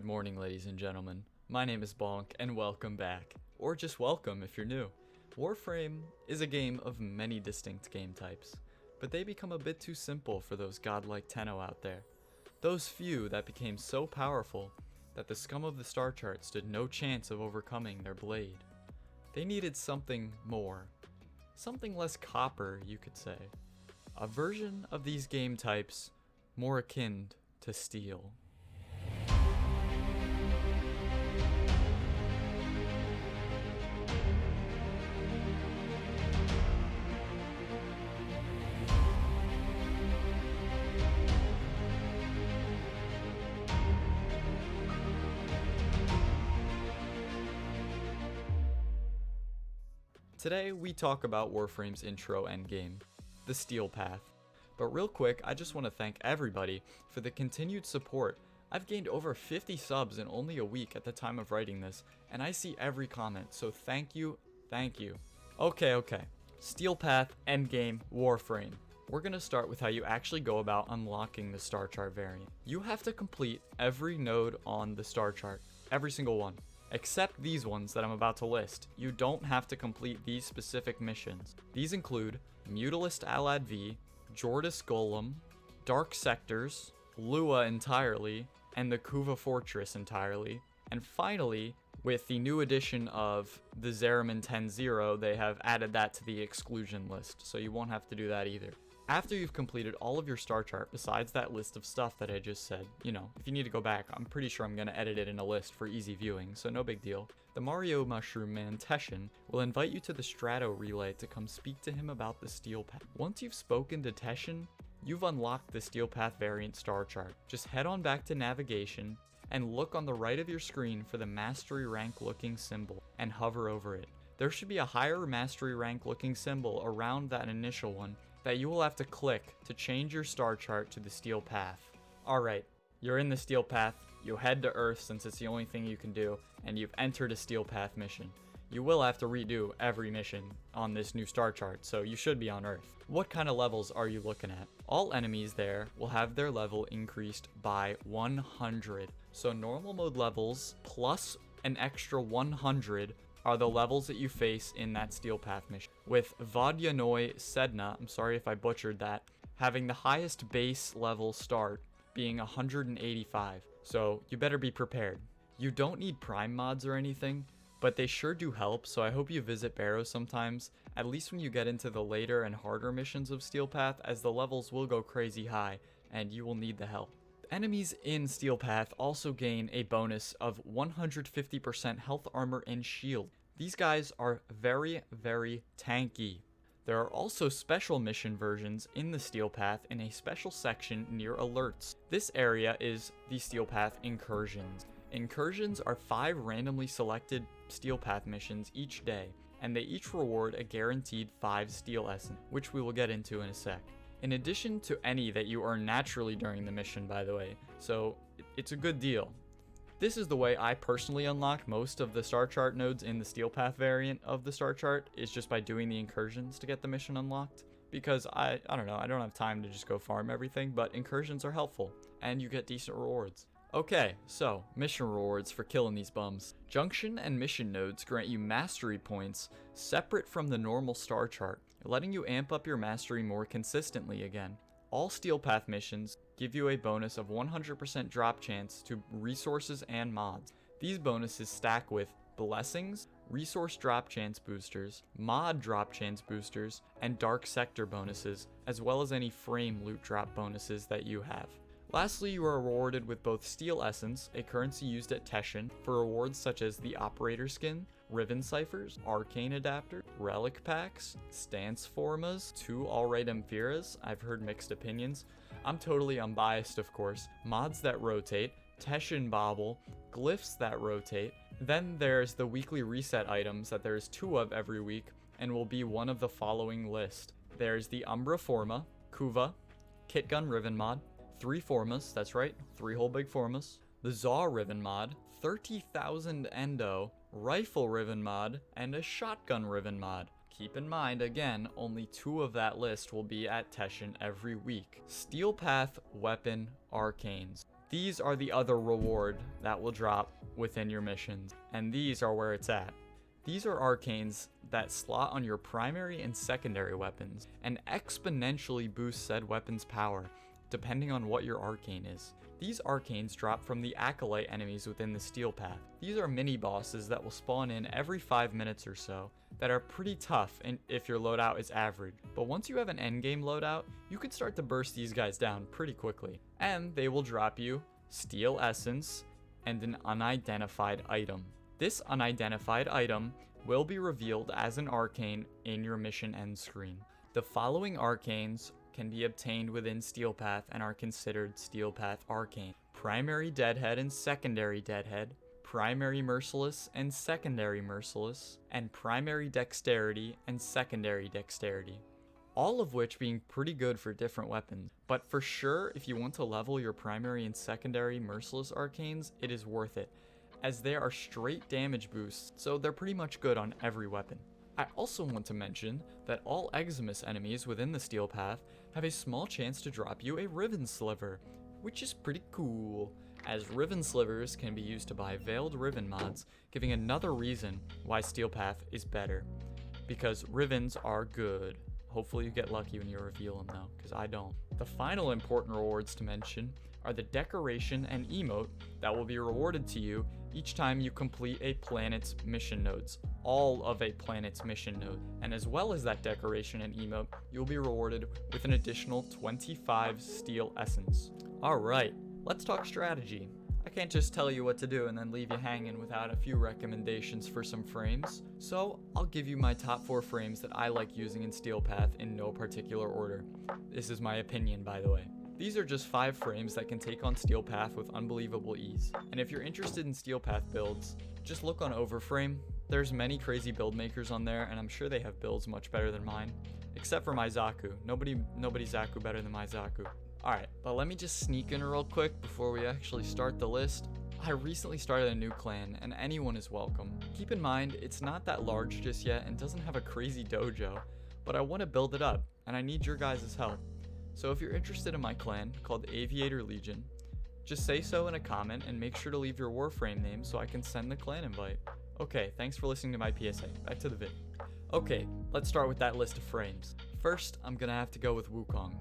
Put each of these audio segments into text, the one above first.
Good morning, ladies and gentlemen. My name is llBonkll, and welcome back. Or just welcome if you're new. Warframe is a game of many distinct game types, but they become a bit too simple for those godlike Tenno out there. Those few that became so powerful that the scum of the star chart stood no chance of overcoming their blade. They needed something more. Something less copper, you could say. A version of these game types more akin to steel. Today we talk about Warframe's intro endgame, the Steel Path. But real quick, I just want to thank everybody for the continued support. I've gained over 50 subs in only a week at the time of writing this, and I see every comment, so thank you, thank you. Okay. Steel Path, endgame, Warframe. We're going to start with how you actually go about unlocking the star chart variant. You have to complete every node on the star chart, every single one. Except these ones that I'm about to list. You don't have to complete these specific missions. These include Mutalist Alad V, Jordis Golem, Dark Sectors, Lua entirely, and the Kuva Fortress entirely. And finally, with the new addition of the Zeraman 10-0, they have added that to the exclusion list, so you won't have to do that either. After you've completed all of your star chart, besides that list of stuff that I just said, if you need to go back, I'm pretty sure I'm going to edit it in a list for easy viewing, so no big deal. The Mario Mushroom Man Teshin will invite you to the Strato Relay to come speak to him about the Steel Path. Once you've spoken to Teshin, you've unlocked the Steel Path variant star chart. Just head on back to navigation and look on the right of your screen for the mastery rank looking symbol and hover over it. There should be a higher mastery rank looking symbol around that initial one that you will have to click to change your star chart to the Steel Path. Alright, you're in the Steel Path, you head to Earth since it's the only thing you can do, and you've entered a Steel Path mission. You will have to redo every mission on this new star chart, so you should be on Earth. What kind of levels are you looking at? All enemies there will have their level increased by 100. So normal mode levels plus an extra 100 are the levels that you face in that Steel Path mission. With Vodyanoi Sedna, I'm sorry if I butchered that, having the highest base level start being 185. So you better be prepared. You don't need prime mods or anything, but they sure do help, so I hope you visit Barrow sometimes, at least when you get into the later and harder missions of Steel Path, as the levels will go crazy high, and you will need the help. Enemies in Steel Path also gain a bonus of 150% health, armor, and shield. These guys are very, very tanky. There are also special mission versions in the Steel Path in a special section near alerts. This area is the Steel Path Incursions. Incursions are 5 randomly selected Steel Path missions each day, and they each reward a guaranteed 5 Steel Essence, which we will get into in a sec. In addition to any that you earn naturally during the mission, by the way, so it's a good deal. This is the way I personally unlock most of the star chart nodes in the Steel Path variant of the star chart, is just by doing the incursions to get the mission unlocked. Because I don't have time to just go farm everything, but incursions are helpful, and you get decent rewards. Okay, so, mission rewards for killing these bums. Junction and mission nodes grant you mastery points separate from the normal star chart, letting you amp up your mastery more consistently again. All Steel Path missions give you a bonus of 100% drop chance to resources and mods. These bonuses stack with blessings, resource drop chance boosters, mod drop chance boosters, and dark sector bonuses, as well as any frame loot drop bonuses that you have. Lastly, you are rewarded with both Steel Essence, a currency used at Teshin, for rewards such as the Operator Skin, Riven Ciphers, Arcane Adapter, Relic Packs, Stance Formas, 2 Alright Amphiras, I've heard mixed opinions. I'm totally unbiased, of course, mods that rotate, Teshin Bauble, glyphs that rotate. Then there's the weekly reset items that there's 2 of every week, and will be one of the following list. There's the Umbra Forma, Kuva, Kitgun Riven mod, 3 Formas, that's right, 3 whole big Formas, the Zaw Riven mod, 30,000 Endo, Rifle Riven mod, and a Shotgun Riven mod. Keep in mind, again, only 2 of that list will be at Teshin every week. Steel Path Weapon Arcanes. these are the other reward that will drop within your missions, and these are where it's at. These are arcanes that slot on your primary and secondary weapons, and exponentially boost said weapon's power, depending on what your arcane is. These arcanes drop from the Acolyte enemies within the Steel Path. These are mini bosses that will spawn in every 5 minutes or so, that are pretty tough if your loadout is average. But once you have an endgame loadout, you can start to burst these guys down pretty quickly. And they will drop you Steel Essence and an unidentified item. This unidentified item will be revealed as an arcane in your mission end screen. The following arcanes can be obtained within Steel Path and are considered Steel Path arcane: Primary Deadhead and Secondary Deadhead, Primary Merciless and Secondary Merciless, and Primary Dexterity and Secondary Dexterity. All of which being pretty good for different weapons. But for sure, if you want to level your primary and secondary Merciless arcanes, it is worth it, as they are straight damage boosts, so they're pretty much good on every weapon. I also want to mention that all Eximus enemies within the Steel Path have a small chance to drop you a Riven Sliver, which is pretty cool, as Riven Slivers can be used to buy Veiled Riven mods, giving another reason why Steel Path is better, because Rivens are good. Hopefully you get lucky when you reveal them though, because I don't. The final important rewards to mention are the decoration and emote that will be rewarded to you each time you complete a planet's mission nodes, all of a planet's mission node. And as well as that decoration and emote, you'll be rewarded with an additional 25 Steel Essence. Alright, let's talk strategy. I can't just tell you what to do and then leave you hanging without a few recommendations for some frames, so I'll give you my top 4 frames that I like using in Steel Path in no particular order. This is my opinion, by the way. These are just 5 frames that can take on Steel Path with unbelievable ease. And if you're interested in Steel Path builds, just look on Warframe. There's many crazy build makers on there, and I'm sure they have builds much better than mine. Except for my Zaku. Nobody Zaku better than my Zaku. Alright, but let me just sneak in real quick before we actually start the list. I recently started a new clan, and anyone is welcome. Keep in mind, it's not that large just yet and doesn't have a crazy dojo, but I want to build it up, and I need your guys' help. So if you're interested in my clan, called Aviator Legion, just say so in a comment and make sure to leave your Warframe name so I can send the clan invite. Okay, thanks for listening to my PSA. Back to the vid. Okay, let's start with that list of frames. First, I'm gonna have to go with Wukong.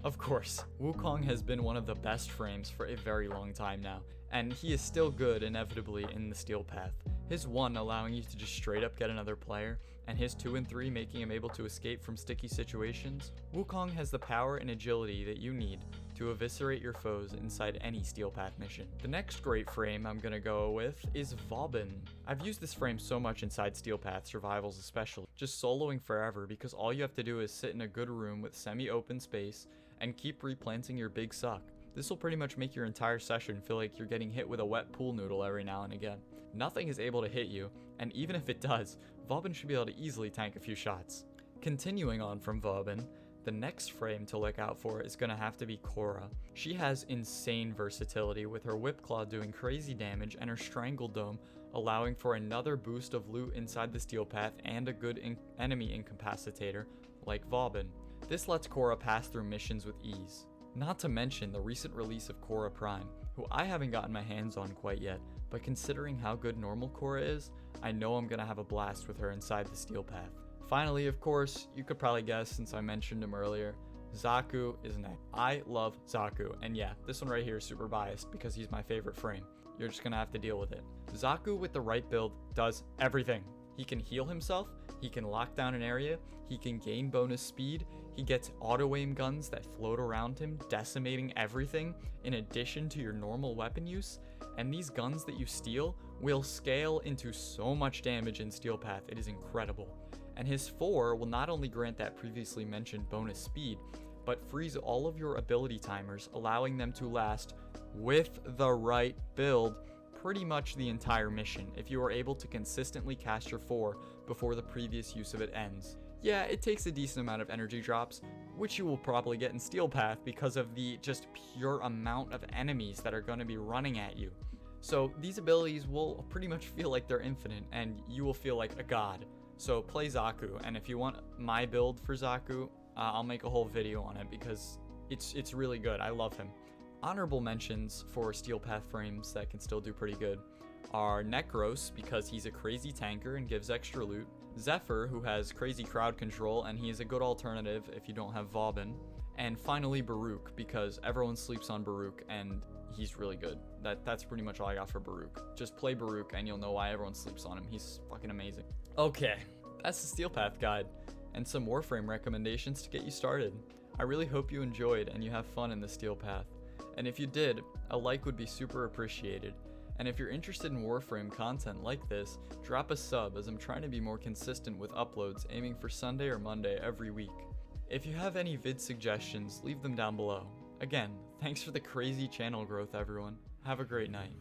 Of course, Wukong has been one of the best frames for a very long time now, and he is still good inevitably in the Steel Path. His 1 allowing you to just straight up get another player, and his 2 and 3 making him able to escape from sticky situations. Wukong has the power and agility that you need to eviscerate your foes inside any Steel Path mission. The next great frame I'm gonna go with is Vauban. I've used this frame so much inside Steel Path survivals especially, just soloing forever because all you have to do is sit in a good room with semi-open space and keep replanting your big suck. This will pretty much make your entire session feel like you're getting hit with a wet pool noodle every now and again. Nothing is able to hit you, and even if it does, Vauban should be able to easily tank a few shots. Continuing on from Vauban, the next frame to look out for is gonna have to be Korra. She has insane versatility with her Whip Claw doing crazy damage and her Strangle Dome allowing for another boost of loot inside the Steel Path and a good enemy incapacitator like Vauban. This lets Korra pass through missions with ease. Not to mention the recent release of Korra Prime, who I haven't gotten my hands on quite yet, but considering how good normal Korra is, I know I'm gonna have a blast with her inside the Steel Path. Finally, of course, you could probably guess since I mentioned him earlier, Zaku is next. I love Zaku, and yeah, this one right here is super biased because he's my favorite frame. You're just gonna have to deal with it. Zaku with the right build does everything. He can heal himself, he can lock down an area, he can gain bonus speed, he gets auto-aim guns that float around him, decimating everything, in addition to your normal weapon use, and these guns that you steal will scale into so much damage in Steel Path, it is incredible. And his 4 will not only grant that previously mentioned bonus speed, but freeze all of your ability timers, allowing them to last, with the right build, pretty much the entire mission, if you are able to consistently cast your 4 before the previous use of it ends. Yeah, it takes a decent amount of energy drops, which you will probably get in Steel Path because of the just pure amount of enemies that are going to be running at you. So these abilities will pretty much feel like they're infinite, and you will feel like a god. So play Zaku, and if you want my build for Zaku, I'll make a whole video on it because it's really good. I love him. Honorable mentions for Steel Path frames that can still do pretty good are Necros, because he's a crazy tanker and gives extra loot, Zephyr, who has crazy crowd control and he is a good alternative if you don't have Vauban, and finally Baruch, because everyone sleeps on Baruch and he's really good. That's pretty much all I got for Baruch. Just play Baruch and you'll know why everyone sleeps on him. He's fucking amazing. Okay, that's the Steel Path guide and some Warframe recommendations to get you started. I really hope you enjoyed and you have fun in the Steel Path. And if you did, a like would be super appreciated. And if you're interested in Warframe content like this, drop a sub, as I'm trying to be more consistent with uploads, aiming for Sunday or Monday every week. If you have any vid suggestions, leave them down below. Again, thanks for the crazy channel growth, everyone. Have a great night.